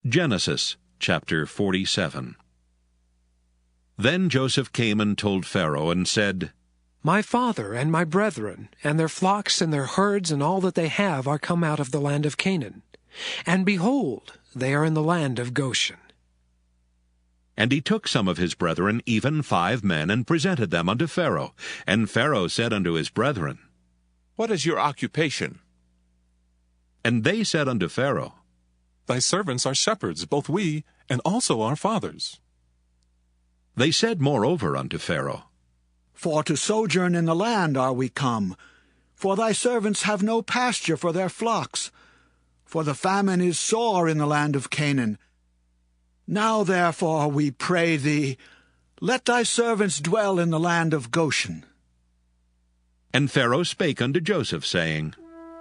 Genesis chapter 47. Then Joseph came and told Pharaoh and said, My father and my brethren, and their flocks and their herds and all that they have are come out of the land of Canaan. And behold, they are in the land of Goshen. And he took some of his brethren, even 5 men, and presented them unto Pharaoh. And Pharaoh said unto his brethren, What is your occupation? And they said unto Pharaoh, Thy servants are shepherds, both we, and also our fathers. They said moreover unto Pharaoh, For to sojourn in the land are we come, for thy servants have no pasture for their flocks, for the famine is sore in the land of Canaan. Now therefore, we pray thee, let thy servants dwell in the land of Goshen. And Pharaoh spake unto Joseph, saying,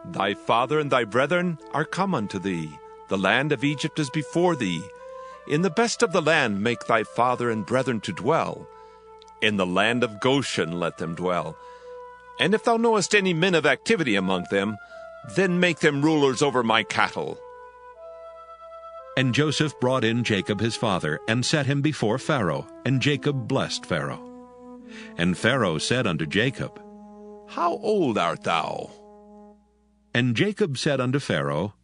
Thy father and thy brethren are come unto thee. The land of Egypt is before thee. In the best of the land make thy father and brethren to dwell. In the land of Goshen let them dwell. And if thou knowest any men of activity among them, then make them rulers over my cattle. And Joseph brought in Jacob his father, and set him before Pharaoh, and Jacob blessed Pharaoh. And Pharaoh said unto Jacob, How old art thou? And Jacob said unto Pharaoh,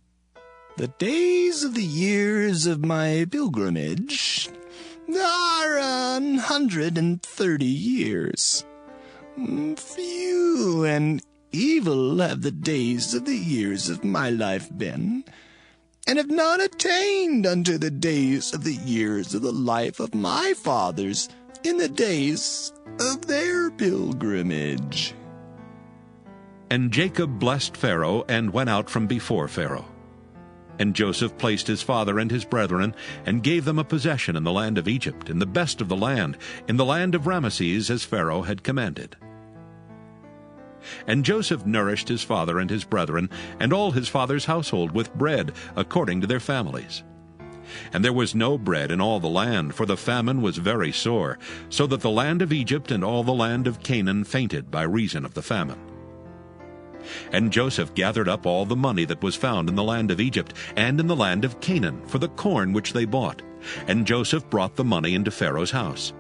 The days of the years of my pilgrimage are 130 years. Few and evil have the days of the years of my life been, and have not attained unto the days of the years of the life of my fathers in the days of their pilgrimage. And Jacob blessed Pharaoh, and went out from before Pharaoh. And Joseph placed his father and his brethren, and gave them a possession in the land of Egypt, in the best of the land, in the land of Ramesses, as Pharaoh had commanded. And Joseph nourished his father and his brethren, and all his father's household with bread, according to their families. And there was no bread in all the land, for the famine was very sore, so that the land of Egypt and all the land of Canaan fainted by reason of the famine. And Joseph gathered up all the money that was found in the land of Egypt and in the land of Canaan for the corn which they bought. And Joseph brought the money into Pharaoh's house.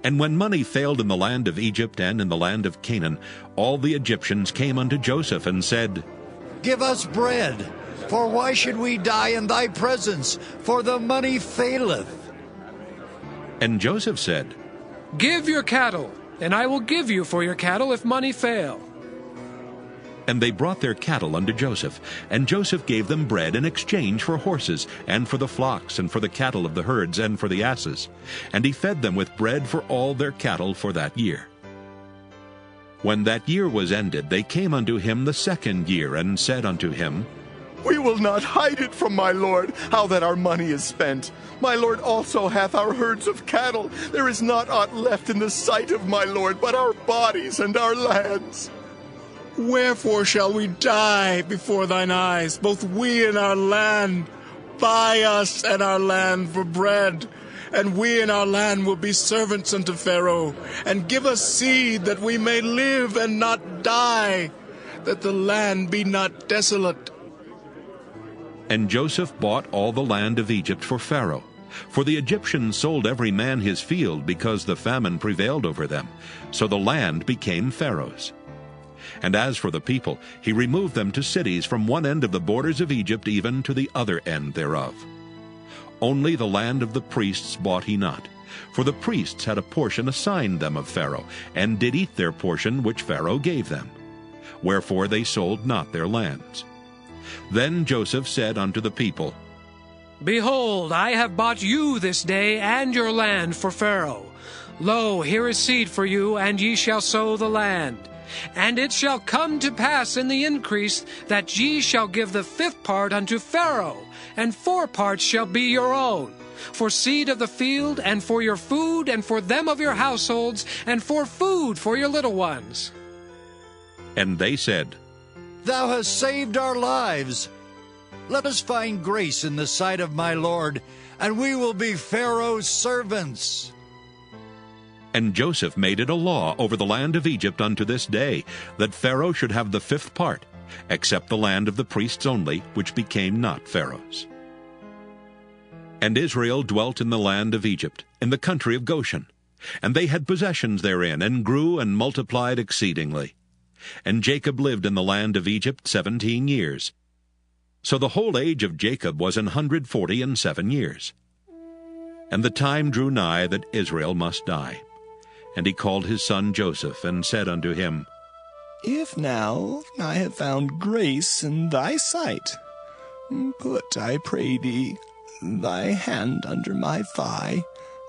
And when money failed in the land of Egypt and in the land of Canaan, all the Egyptians came unto Joseph and said, Give us bread, for why should we die in thy presence? For the money faileth. And Joseph said, Give your cattle, and I will give you for your cattle if money fail. And they brought their cattle unto Joseph, and Joseph gave them bread in exchange for horses, and for the flocks, and for the cattle of the herds, and for the asses. And he fed them with bread for all their cattle for that year. When that year was ended, they came unto him the 2nd year, and said unto him, We will not hide it from my lord, how that our money is spent. My lord also hath our herds of cattle. There is not aught left in the sight of my lord, but our bodies and our lands. Wherefore shall we die before thine eyes, both we and our land? Buy us and our land for bread, and we and our land will be servants unto Pharaoh. And give us seed, that we may live and not die, that the land be not desolate. And Joseph bought all the land of Egypt for Pharaoh. For the Egyptians sold every man his field, because the famine prevailed over them. So the land became Pharaoh's. And as for the people, he removed them to cities from one end of the borders of Egypt even to the other end thereof. Only the land of the priests bought he not, for the priests had a portion assigned them of Pharaoh, and did eat their portion which Pharaoh gave them. Wherefore they sold not their lands. Then Joseph said unto the people, Behold, I have bought you this day and your land for Pharaoh. Lo, here is seed for you, and ye shall sow the land. And it shall come to pass in the increase that ye shall give the 5th part unto Pharaoh, and 4 parts shall be your own, for seed of the field, and for your food, and for them of your households, and for food for your little ones. And they said, Thou hast saved our lives. Let us find grace in the sight of my lord, and we will be Pharaoh's servants. And Joseph made it a law over the land of Egypt unto this day, that Pharaoh should have the 5th part, except the land of the priests only, which became not Pharaoh's. And Israel dwelt in the land of Egypt, in the country of Goshen. And they had possessions therein, and grew and multiplied exceedingly. And Jacob lived in the land of Egypt 17 years. So the whole age of Jacob was 147 years. And the time drew nigh that Israel must die. And he called his son Joseph, and said unto him, If now I have found grace in thy sight, put, I pray thee, thy hand under my thigh,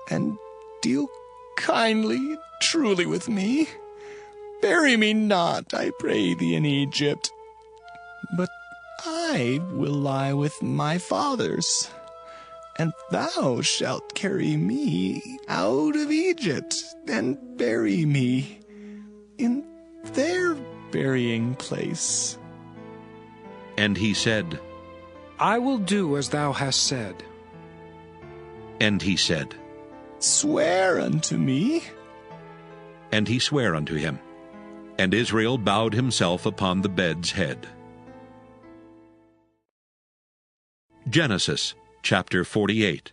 and deal kindly, truly with me. Bury me not, I pray thee, in Egypt, but I will lie with my fathers, and thou shalt carry me out of Egypt, and bury me in their burying place. And he said, I will do as thou hast said. And he said, Swear unto me. And he sware unto him. And Israel bowed himself upon the bed's head. Genesis chapter 48.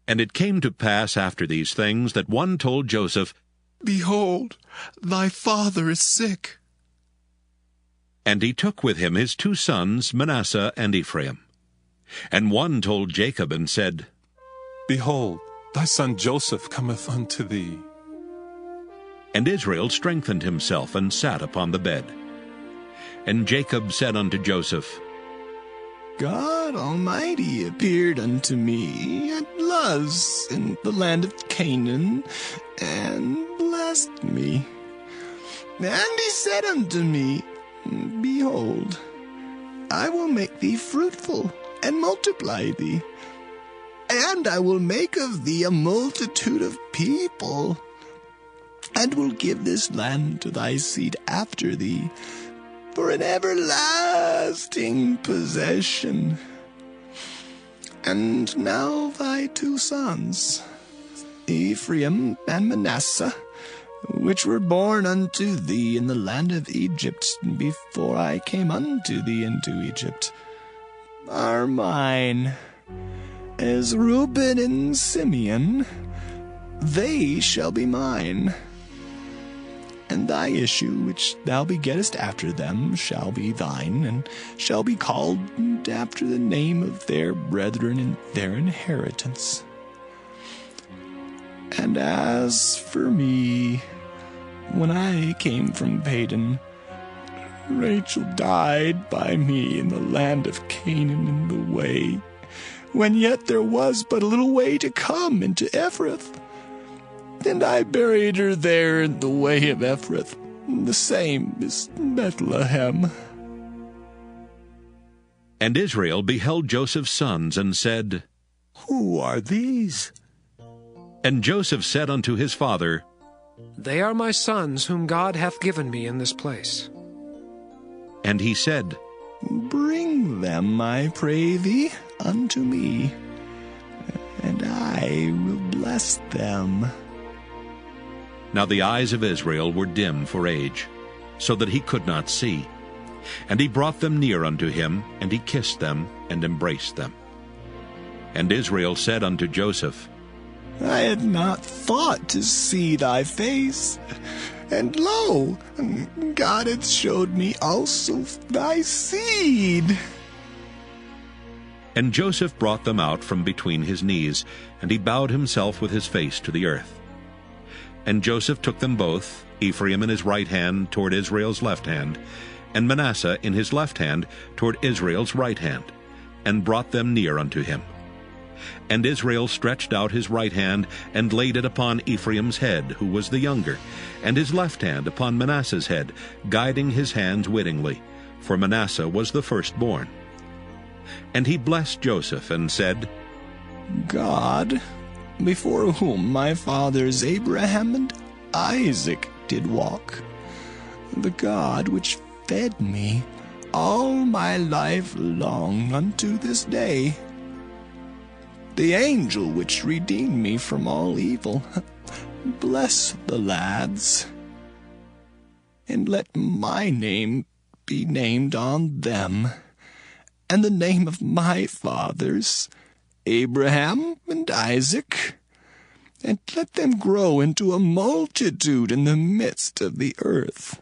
And it came to pass after these things that one told Joseph, Behold, thy father is sick. And he took with him his 2 sons, Manasseh and Ephraim. And one told Jacob, and said, Behold, thy son Joseph cometh unto thee. And Israel strengthened himself, and sat upon the bed. And Jacob said unto Joseph, God Almighty appeared unto me at Luz in the land of Canaan, and blessed me. And he said unto me, Behold, I will make thee fruitful, and multiply thee, and I will make of thee a multitude of people, and will give this land to thy seed after thee, for an everlasting possession. And now thy 2 sons, Ephraim and Manasseh, which were born unto thee in the land of Egypt before I came unto thee into Egypt, are mine. As Reuben and Simeon, they shall be mine. And thy issue, which thou begettest after them, shall be thine, and shall be called after the name of their brethren in their inheritance. And as for me, when I came from Padan, Rachel died by me in the land of Canaan in the way, when yet there was but a little way to come into Ephrath. And I buried her there in the way of Ephrath, the same as Bethlehem. And Israel beheld Joseph's sons, and said, Who are these? And Joseph said unto his father, They are my sons whom God hath given me in this place. And he said, Bring them, I pray thee, unto me, and I will bless them. Now the eyes of Israel were dim for age, so that he could not see. And he brought them near unto him, and he kissed them, and embraced them. And Israel said unto Joseph, I had not thought to see thy face, and lo, God hath showed me also thy seed. And Joseph brought them out from between his knees, and he bowed himself with his face to the earth. And Joseph took them both, Ephraim in his right hand toward Israel's left hand, and Manasseh in his left hand toward Israel's right hand, and brought them near unto him. And Israel stretched out his right hand, and laid it upon Ephraim's head, who was the younger, and his left hand upon Manasseh's head, guiding his hands wittingly, for Manasseh was the firstborn. And he blessed Joseph, and said, God, before whom my fathers Abraham and Isaac did walk, the God which fed me all my life long unto this day, the angel which redeemed me from all evil, bless the lads, and let my name be named on them, and the name of my fathers, Abraham and Isaac, and let them grow into a multitude in the midst of the earth."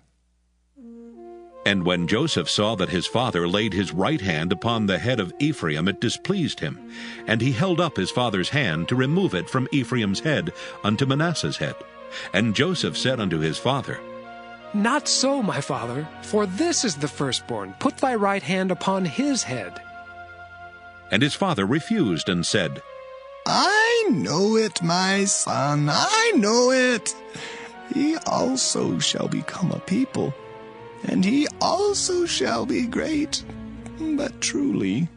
And when Joseph saw that his father laid his right hand upon the head of Ephraim, it displeased him. And he held up his father's hand to remove it from Ephraim's head unto Manasseh's head. And Joseph said unto his father, "Not so, my father, for this is the firstborn. Put thy right hand upon his head." And his father refused and said, "I know it, my son, I know it. He also shall become a people, and he also shall be great. But truly,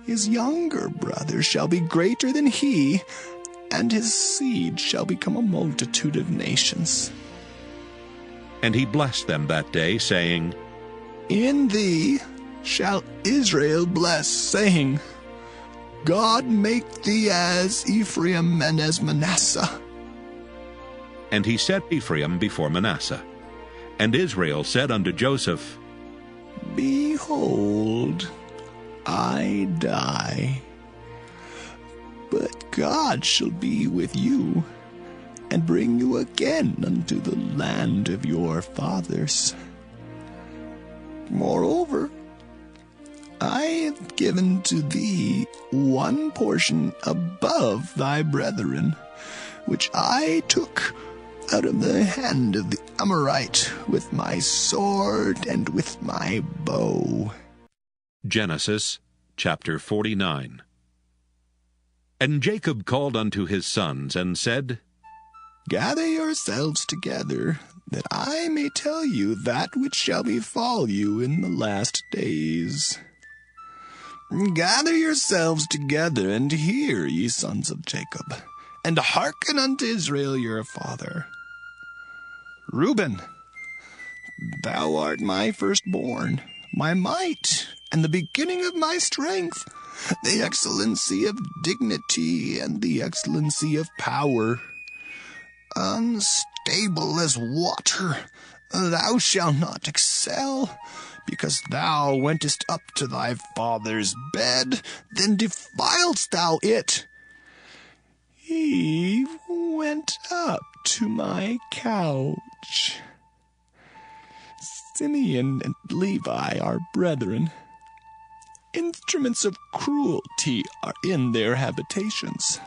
his younger brother shall be greater than he, and his seed shall become a multitude of nations." And he blessed them that day, saying, "In thee shall Israel bless, saying, God make thee as Ephraim and as Manasseh." And he set Ephraim before Manasseh. And Israel said unto Joseph, "Behold, I die, but God shall be with you, and bring you again unto the land of your fathers. Moreover, I have given to thee one portion above thy brethren, which I took out of the hand of the Amorite with my sword and with my bow." Genesis chapter 49. And Jacob called unto his sons, and said, "Gather yourselves together, that I may tell you that which shall befall you in the last days. Gather yourselves together, and hear, ye sons of Jacob, and hearken unto Israel your father. Reuben, thou art my firstborn, my might, and the beginning of my strength, the excellency of dignity, and the excellency of power. Unstable as water, thou shalt not excel, because thou wentest up to thy father's bed, then defiledst thou it. He went up to my couch. Simeon and Levi are brethren. Instruments of cruelty are in their habitations.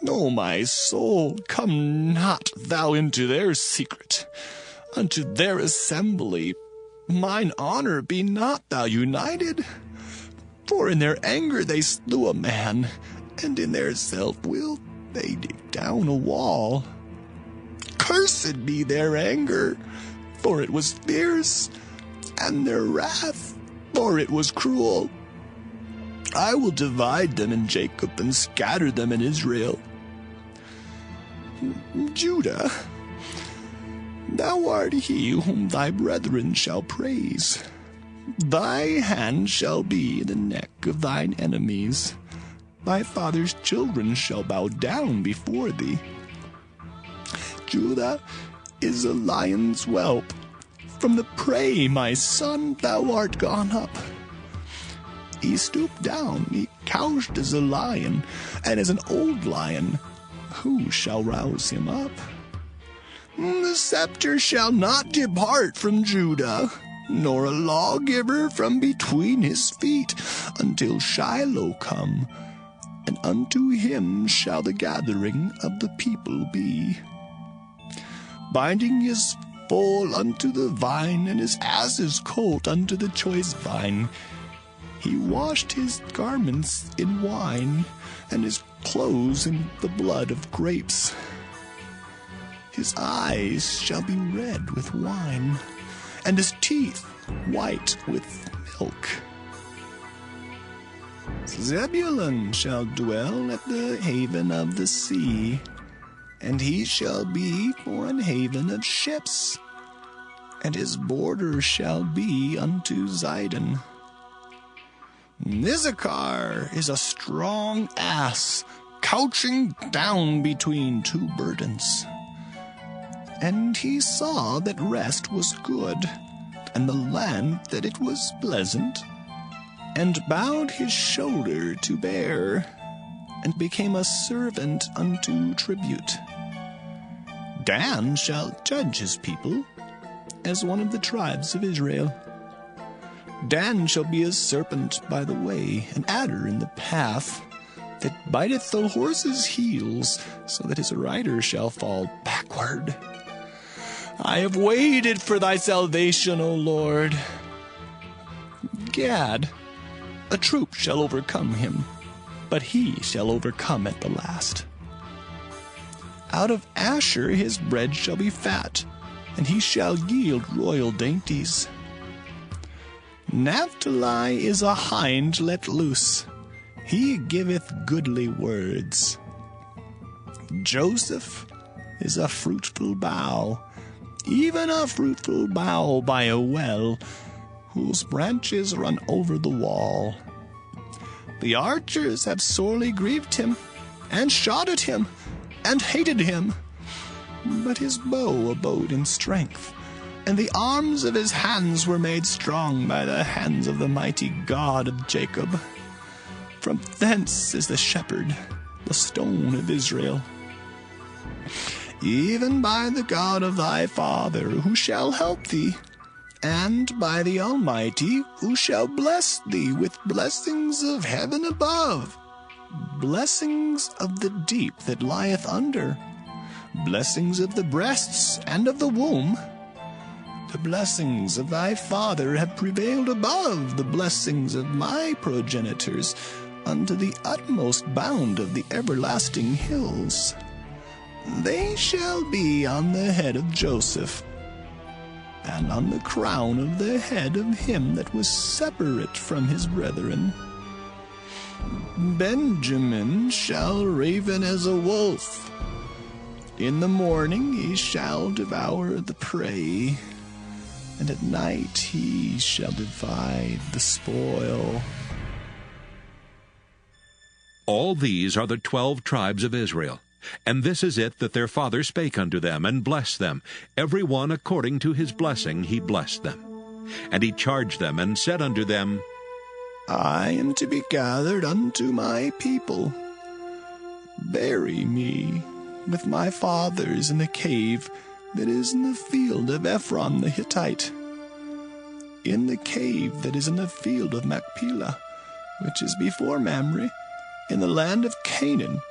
O my soul, come not thou into their secret, unto their assembly. Mine honor be not thou united. For in their anger they slew a man, and in their self-will they dig down a wall. Cursed be their anger, for it was fierce, and their wrath, for it was cruel. I will divide them in Jacob and scatter them in Israel. Judah, thou art he whom thy brethren shall praise. Thy hand shall be in the neck of thine enemies. Thy father's children shall bow down before thee. Judah is a lion's whelp. From the prey, my son, thou art gone up. He stooped down, he couched as a lion, and as an old lion. Who shall rouse him up? The scepter shall not depart from Judah, nor a lawgiver from between his feet, until Shiloh come, and unto him shall the gathering of the people be. Binding his foal unto the vine, and his ass's colt unto the choice vine. He washed his garments in wine, and his clothes in the blood of grapes. His eyes shall be red with wine, and his teeth white with milk. Zebulun shall dwell at the haven of the sea, and he shall be for an haven of ships, and his border shall be unto Zidon. Issachar is a strong ass, couching down between two burdens. And he saw that rest was good, and the land that it was pleasant. and bowed his shoulder to bear, and became a servant unto tribute. Dan shall judge his people as one of the tribes of Israel. Dan shall be a serpent by the way, an adder in the path, that biteth the horse's heels, so that his rider shall fall backward. I have waited for thy salvation, O Lord. Gad, a troop shall overcome him, but he shall overcome at the last. Out of Asher his bread shall be fat, and he shall yield royal dainties. Naphtali is a hind let loose, he giveth goodly words. Joseph is a fruitful bough, even a fruitful bough by a well, whose branches run over the wall. The archers have sorely grieved him, and shot at him, and hated him. But his bow abode in strength, and the arms of his hands were made strong by the hands of the mighty God of Jacob. From thence is the shepherd, the stone of Israel. Even by the God of thy father, who shall help thee, and by the Almighty, who shall bless thee with blessings of heaven above, blessings of the deep that lieth under, blessings of the breasts and of the womb. The blessings of thy father have prevailed above the blessings of my progenitors unto the utmost bound of the everlasting hills. They shall be on the head of Joseph, and on the crown of the head of him that was separate from his brethren. Benjamin shall raven as a wolf. In the morning he shall devour the prey, and at night he shall divide the spoil. All these are the 12 tribes of Israel. And this is it that their father spake unto them, and blessed them. Every one according to his blessing he blessed them. And he charged them, and said unto them, I am to be gathered unto my people. Bury me with my fathers in the cave that is in the field of Ephron the Hittite, in the cave that is in the field of Machpelah, which is before Mamre, in the land of Canaan,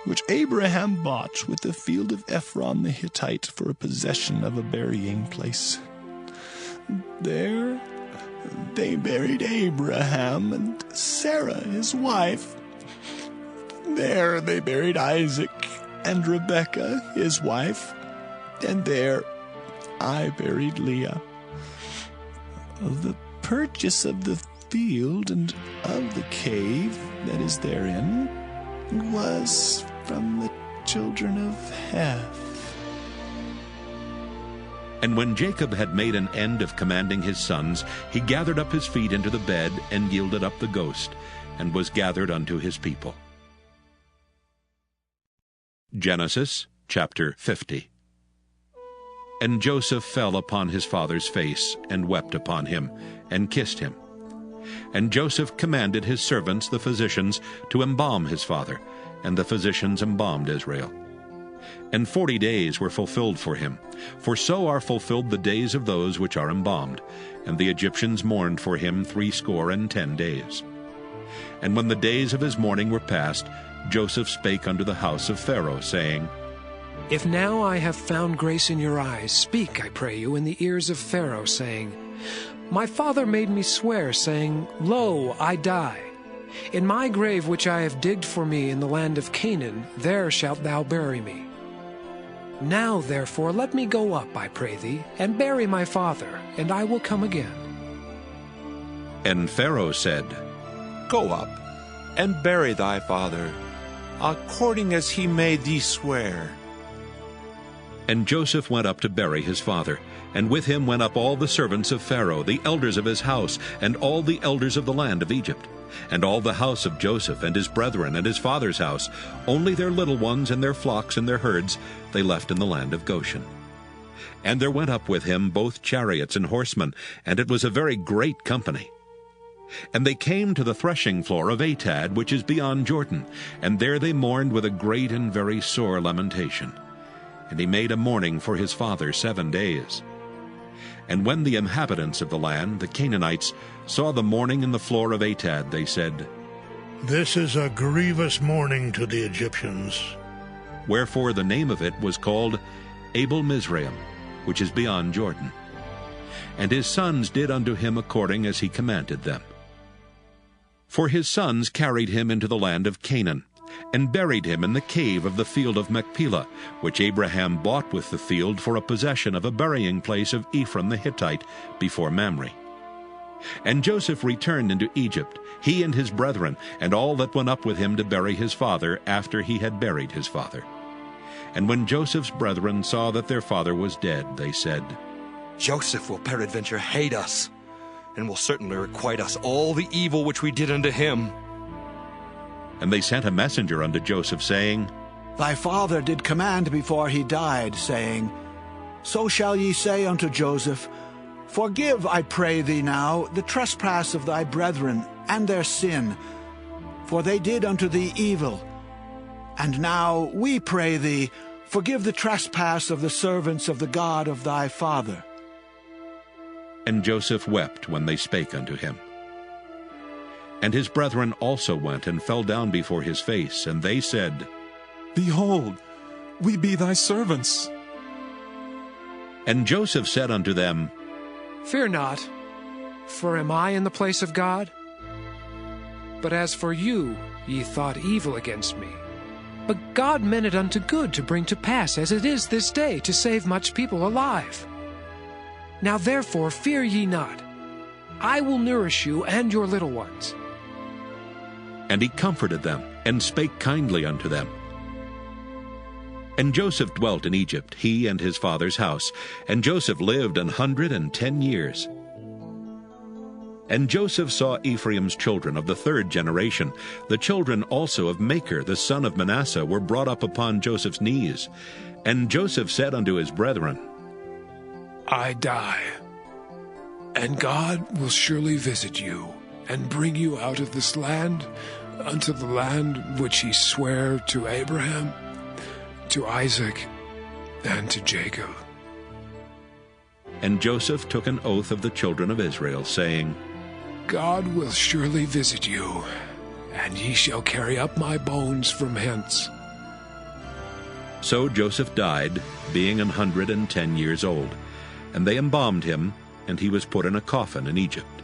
which Abraham bought with the field of Ephron the Hittite for a possession of a burying place. There they buried Abraham and Sarah his wife. There they buried Isaac and Rebekah his wife, and there I buried Leah. The purchase of the field and of the cave that is therein was from the children of Heth. And when Jacob had made an end of commanding his sons, he gathered up his feet into the bed, and yielded up the ghost, and was gathered unto his people. Genesis chapter 50. And Joseph fell upon his father's face, and wept upon him, and kissed him. And Joseph commanded his servants the physicians to embalm his father, and the physicians embalmed Israel. And 40 days were fulfilled for him, for so are fulfilled the days of those which are embalmed. And the Egyptians mourned for him 60 days. And when the days of his mourning were past, Joseph spake unto the house of Pharaoh, saying, If now I have found grace in your eyes, speak, I pray you, in the ears of Pharaoh, saying, My father made me swear, saying, Lo, I die. In my grave which I have digged for me in the land of Canaan, there shalt thou bury me. Now therefore let me go up, I pray thee, and bury my father, and I will come again. And Pharaoh said, Go up, and bury thy father, according as he made thee swear. And Joseph went up to bury his father, and with him went up all the servants of Pharaoh, the elders of his house, and all the elders of the land of Egypt, and all the house of Joseph, and his brethren, and his father's house. Only their little ones, and their flocks, and their herds, they left in the land of Goshen. And there went up with him both chariots and horsemen, and it was a very great company. And they came to the threshing floor of Atad, which is beyond Jordan, and there they mourned with a great and very sore lamentation. And he made a mourning for his father 7 days. And when the inhabitants of the land, the Canaanites, saw the mourning in the floor of Atad, they said, "This is a grievous mourning to the Egyptians." Wherefore the name of it was called Abel Mizraim, which is beyond Jordan. And his sons did unto him according as he commanded them. For his sons carried him into the land of Canaan, and buried him in the cave of the field of Machpelah, which Abraham bought with the field for a possession of a burying place of Ephron the Hittite before Mamre. And Joseph returned into Egypt, he and his brethren, and all that went up with him to bury his father after he had buried his father. And when Joseph's brethren saw that their father was dead, they said, "Joseph will peradventure hate us, and will certainly requite us all the evil which we did unto him." And they sent a messenger unto Joseph, saying, Thy father did command before he died, saying, So shall ye say unto Joseph, Forgive, I pray thee now, the trespass of thy brethren, and their sin, for they did unto thee evil. And now we pray thee, forgive the trespass of the servants of the God of thy father. And Joseph wept when they spake unto him. And his brethren also went and fell down before his face, and they said, Behold, we be thy servants. And Joseph said unto them, Fear not, for am I in the place of God? But as for you, ye thought evil against me. But God meant it unto good to bring to pass, as it is this day, to save much people alive. Now therefore fear ye not. I will nourish you and your little ones. And he comforted them, and spake kindly unto them. And Joseph dwelt in Egypt, he and his father's house. And Joseph lived 110 years. And Joseph saw Ephraim's children of the 3rd generation. The children also of Machir the son of Manasseh were brought up upon Joseph's knees. And Joseph said unto his brethren, I die, and God will surely visit you, and bring you out of this land unto the land which he sware to Abraham, to Isaac, and to Jacob. And Joseph took an oath of the children of Israel, saying, God will surely visit you, and ye shall carry up my bones from hence. So Joseph died, being 110 years old. And they embalmed him, and he was put in a coffin in Egypt.